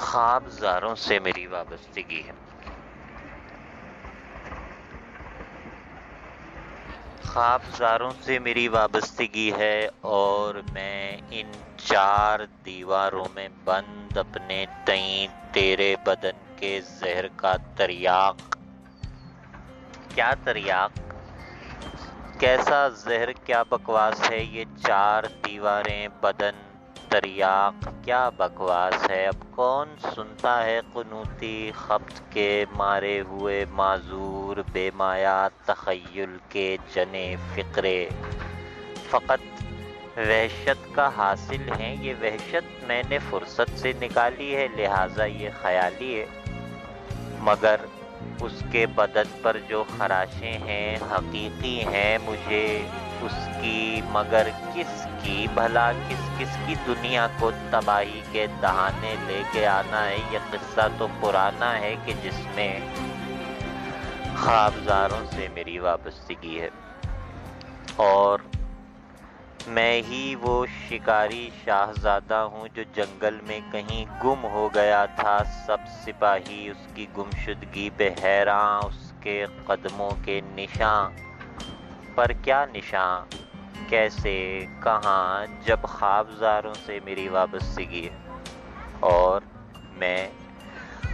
خواب زاروں سے میری وابستگی ہے۔ خواب زاروں سے میری وابستگی ہے اور میں ان چار دیواروں میں بند اپنے تئیں تیرے بدن کے زہر کا تریاق، کیا تریاق، کیسا زہر، کیا بکواس ہے یہ چار دیواریں، بدن، تریاق، کیا بکواس ہے۔ اب کون سنتا ہے قنوتی خبط کے مارے ہوئے معذور بے مایا تخیل کے جنے فقرے، فقط وحشت کا حاصل ہیں۔ یہ وحشت میں نے فرصت سے نکالی ہے، لہٰذا یہ خیالی ہے، مگر اس کے بدن پر جو خراشیں ہیں حقیقی ہیں۔ مجھے اس کی، مگر کس کی، بھلا کس کی دنیا کو تباہی کے دہانے لے کے آنا ہے۔ یہ قصہ تو پرانا ہے کہ جس میں خواب زاروں سے میری وابستگی ہے، اور میں ہی وہ شکاری شاہزادہ ہوں جو جنگل میں کہیں گم ہو گیا تھا۔ سب سپاہی اس کی گمشدگی پہ حیراں، اس کے قدموں کے نشاں پر کیا نشاں، کیسے، کہاں، جب خواب زاروں سے میری وابستگی ہے اور میں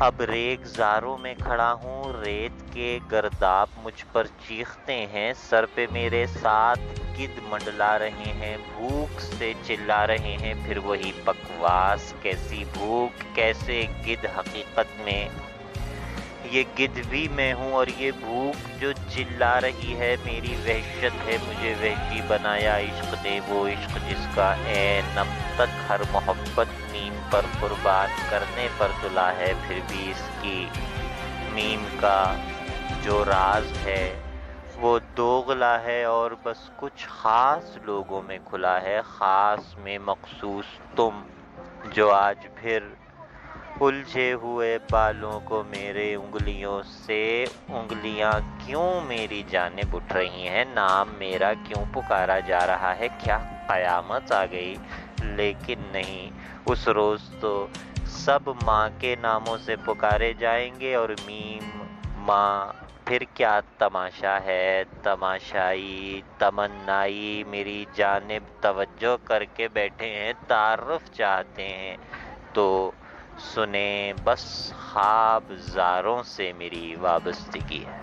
اب ریگ زاروں میں کھڑا ہوں۔ ریت کے گرداب مجھ پر چیختے ہیں، سر پہ میرے ساتھ گدھ منڈلا رہے ہیں، بھوک سے چلا رہے ہیں، پھر وہی بکواس، کیسی بھوک، کیسے گدھ، حقیقت میں یہ گدھ بھی میں ہوں، اور یہ بھوک جو چلا رہی ہے میری وحشت ہے۔ مجھے وحشی بنایا عشق نے، وہ عشق جس کا عین اب تک ہر محبت میم پر قربان کرنے پر تلا ہے، پھر بھی اس کی میم کا جو راز ہے وہ دوغلا ہے، اور بس کچھ خاص لوگوں میں کھلا ہے، خاص میں مخصوص تم، جو آج پھر الجھے ہوئے بالوں کو میرے انگلیوں سے، انگلیاں کیوں میری جانب اٹھ رہی ہیں، نام میرا کیوں پکارا جا رہا ہے، کیا قیامت آ گئی؟ لیکن نہیں، اس روز تو سب ماں کے ناموں سے پکارے جائیں گے، اور میم، ماں، پھر کیا تماشا ہے، تماشائی، تمنائی میری جانب توجہ کر کے بیٹھے ہیں، تعارف چاہتے ہیں، تو سنیں، بس خواب زاروں سے میری وابستگی ہے۔